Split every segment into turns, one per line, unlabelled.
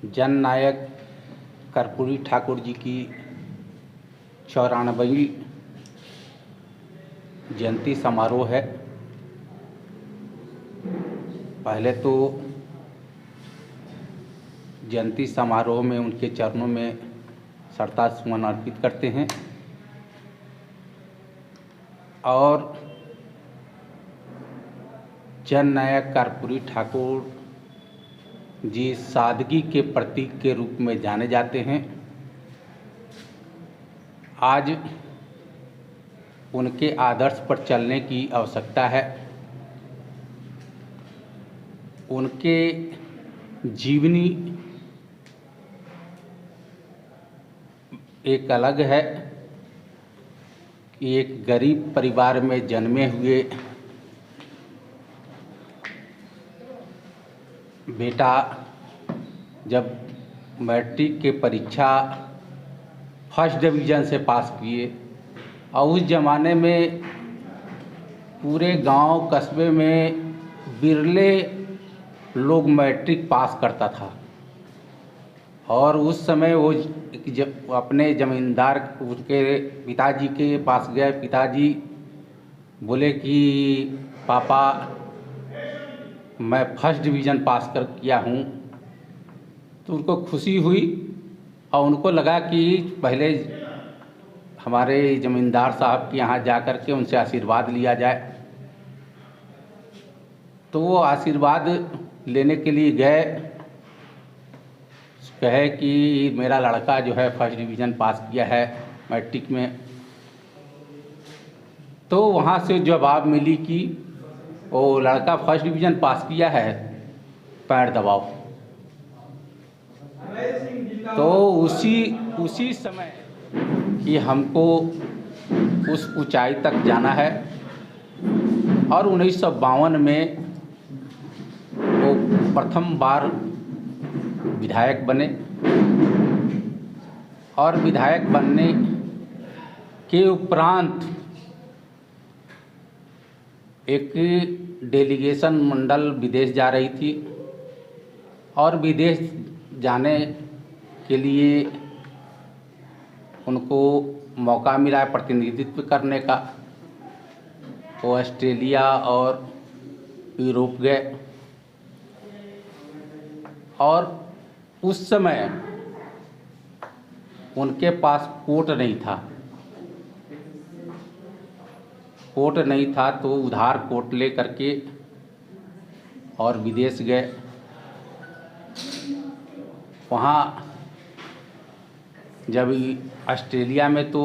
जननायक कर्पूरी ठाकुर जी की 94वीं जयंती समारोह है। पहले तो जयंती समारोह में उनके चरणों में श्रद्धासुमन अर्पित करते हैं और जननायक कर्पूरी ठाकुर जी सादगी के प्रतीक के रूप में जाने जाते हैं। आज उनके आदर्श पर चलने की आवश्यकता है। उनके जीवनी एक अलग है कि एक गरीब परिवार में जन्मे हुए बेटा जब मैट्रिक के परीक्षा फर्स्ट डिवीज़न से पास किए और उस ज़माने में पूरे गांव कस्बे में बिरले लोग मैट्रिक पास करता था और उस समय वो जब अपने ज़मींदार उसके पिताजी के पास गए। पिताजी बोले कि पापा मैं फर्स्ट डिवीज़न पास कर किया हूँ, तो उनको खुशी हुई और उनको लगा कि पहले हमारे ज़मींदार साहब के यहाँ जा कर के उनसे आशीर्वाद लिया जाए। तो वो आशीर्वाद लेने के लिए गए। कहे कि मेरा लड़का जो है फर्स्ट डिवीज़न पास किया है मैट्रिक में। तो वहाँ से जवाब मिली कि वो लड़का फर्स्ट डिवीज़न पास किया है, पैर दबाओ। तो उसी समय कि हमको उस ऊंचाई तक जाना है और 1952 में वो प्रथम बार विधायक बने और विधायक बनने के उपरांत एक डेलीगेशन मंडल विदेश जा रही थी और विदेश जाने के लिए उनको मौका मिला है प्रतिनिधित्व करने का। वो ऑस्ट्रेलिया और यूरोप गए और उस समय उनके पास कोट नहीं था तो उधार कोट ले करके और विदेश गए। वहाँ जब ऑस्ट्रेलिया में तो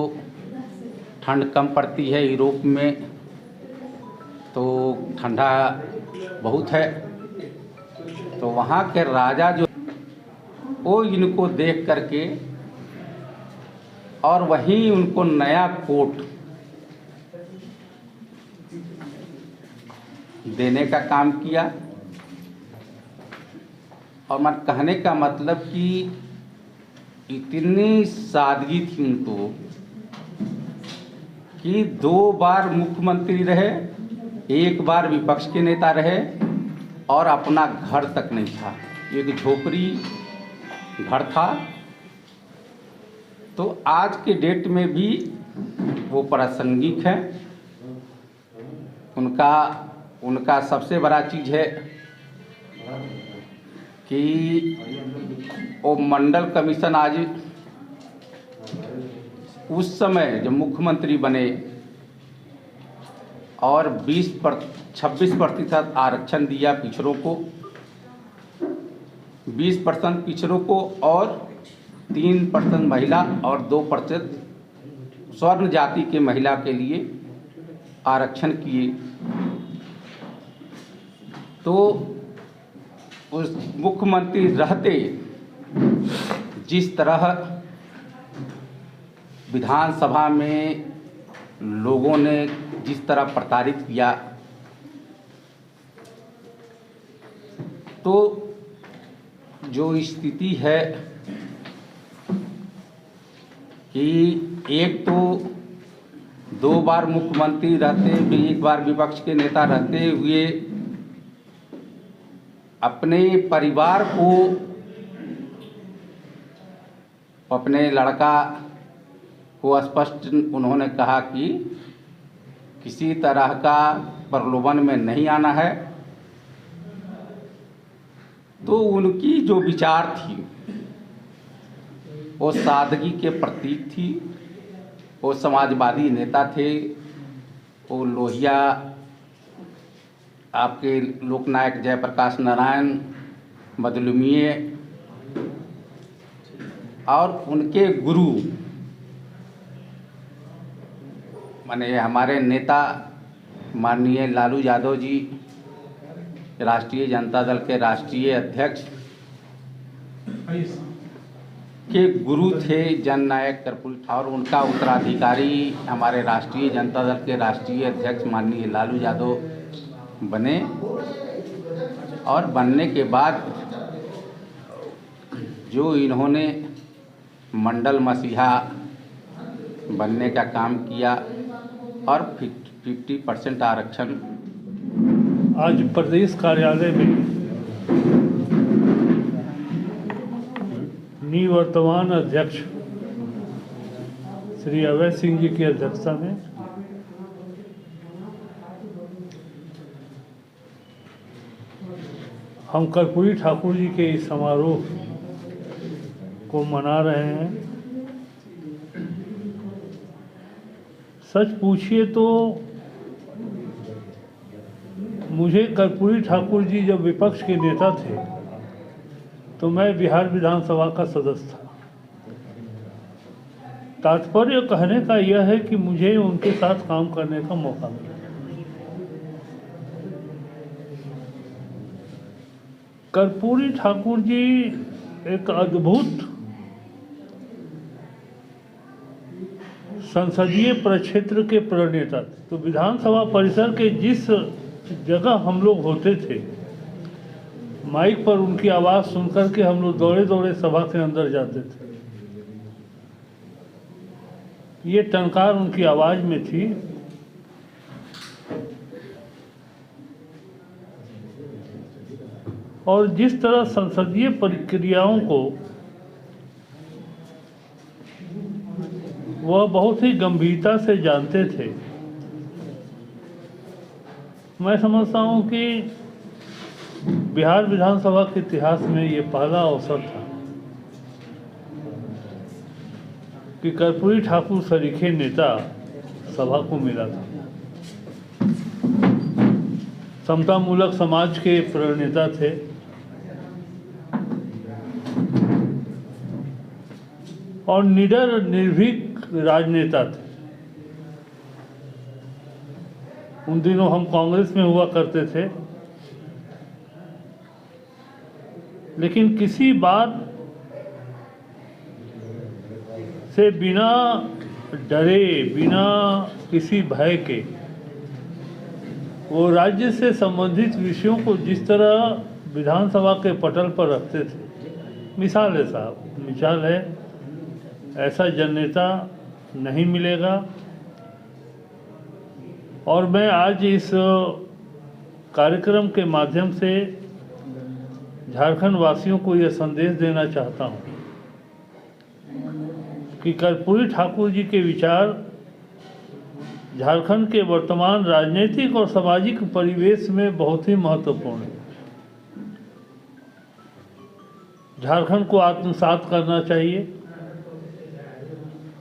ठंड कम पड़ती है, यूरोप में तो ठंडा बहुत है। तो वहाँ के राजा जो वो इनको देख करके और वहीं उनको नया कोट देने का काम किया। और मैं कहने का मतलब कि इतनी सादगी थी उनको कि 2 बार मुख्यमंत्री रहे, 1 बार विपक्ष के नेता रहे और अपना घर तक नहीं था, एक झोपड़ी घर था। तो आज के डेट में भी वो प्रासंगिक है। उनका सबसे बड़ा चीज़ है कि वो मंडल कमीशन आज उस समय जब मुख्यमंत्री बने और 26% आरक्षण दिया पिछड़ों को, 20% पिछड़ों को और 3% महिला और 2% स्वर्ण जाति के महिला के लिए आरक्षण किए। तो उस मुख्यमंत्री रहते जिस तरह विधानसभा में लोगों ने जिस तरह प्रताड़ित किया, तो जो स्थिति है कि एक तो 2 बार मुख्यमंत्री रहते भी, 1 बार विपक्ष के नेता रहते हुए अपने परिवार को अपने लड़का को स्पष्ट उन्होंने कहा कि किसी तरह का प्रलोभन में नहीं आना है। तो उनकी जो विचार थी वो सादगी के प्रतीक थी। वो समाजवादी नेता थे। वो लोहिया आपके लोकनायक जयप्रकाश नारायण बदलुमिये और उनके गुरु माने हमारे नेता माननीय लालू यादव जी, राष्ट्रीय जनता दल के राष्ट्रीय अध्यक्ष के गुरु थे जननायक कर्पूरी ठाकुर। उनका उत्तराधिकारी हमारे राष्ट्रीय जनता दल के राष्ट्रीय अध्यक्ष माननीय लालू यादव बने और बनने के बाद जो इन्होंने मंडल मसीहा बनने का काम किया और 50% आरक्षण
आज प्रदेश कार्यालय में निवर्तमान अध्यक्ष श्री अभय सिंह जी की अध्यक्षता में हम कर्पूरी ठाकुर जी के इस समारोह को मना रहे हैं। सच पूछिए तो मुझे कर्पूरी ठाकुर जी जब विपक्ष के नेता थे तो मैं बिहार विधानसभा का सदस्य था। तात्पर्य कहने का यह है कि मुझे उनके साथ काम करने का मौका मिला। कर्पूरी ठाकुर जी एक अद्भुत संसदीय प्रक्षेत्र के प्रणेता थे। तो विधानसभा परिसर के जिस जगह हम लोग होते थे, माइक पर उनकी आवाज़ सुनकर के हम लोग दौड़े दौड़े सभा के अंदर जाते थे। ये टंकार उनकी आवाज़ में थी। और जिस तरह संसदीय प्रक्रियाओं को वह बहुत ही गंभीरता से जानते थे, मैं समझता हूं कि बिहार विधानसभा के इतिहास में ये पहला अवसर था कि कर्पूरी ठाकुर सरीखे नेता सभा को मिला था। समतामूलक समाज के प्रणेता थे और निडर निर्भीक राजनेता थे। उन दिनों हम कांग्रेस में हुआ करते थे, लेकिन किसी बात से बिना डरे, बिना किसी भय के वो राज्य से संबंधित विषयों को जिस तरह विधानसभा के पटल पर रखते थे, मिसाल है साहब, मिसाल है। ऐसा जननेता नहीं मिलेगा। और मैं आज इस कार्यक्रम के माध्यम से झारखंड वासियों को यह संदेश देना चाहता हूं कि कर्पूरी ठाकुर जी के विचार झारखंड के वर्तमान राजनीतिक और सामाजिक परिवेश में बहुत ही महत्वपूर्ण है। झारखंड को आत्मसात करना चाहिए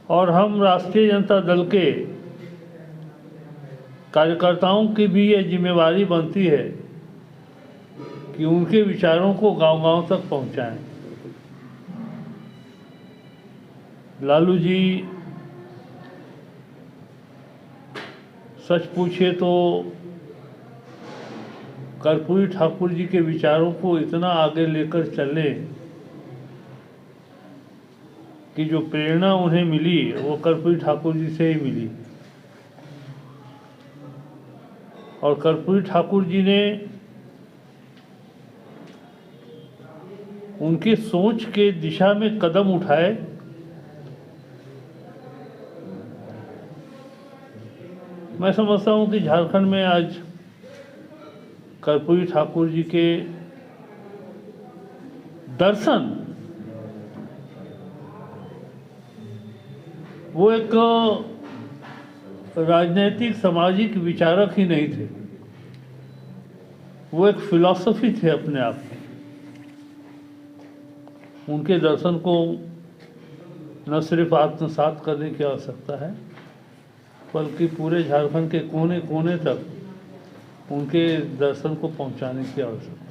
और हम राष्ट्रीय जनता दल के कार्यकर्ताओं की भी ये जिम्मेवारी बनती है कि उनके विचारों को गांव-गांव तक पहुंचाएं। लालू जी सच पूछिए तो कर्पूरी ठाकुर जी के विचारों को इतना आगे लेकर चले कि जो प्रेरणा उन्हें मिली वो कर्पूरी ठाकुर जी से ही मिली। और कर्पूरी ठाकुर जी ने उनकी सोच के दिशा में कदम उठाए। मैं समझता हूं कि झारखंड में आज कर्पूरी ठाकुर जी के दर्शन वो एक राजनीतिक सामाजिक विचारक ही नहीं थे, वो एक फिलॉसफी थे अपने आप में। उनके दर्शन को न सिर्फ आत्मसात करने की आवश्यकता है, बल्कि पूरे झारखंड के कोने कोने तक उनके दर्शन को पहुंचाने की आवश्यकता है।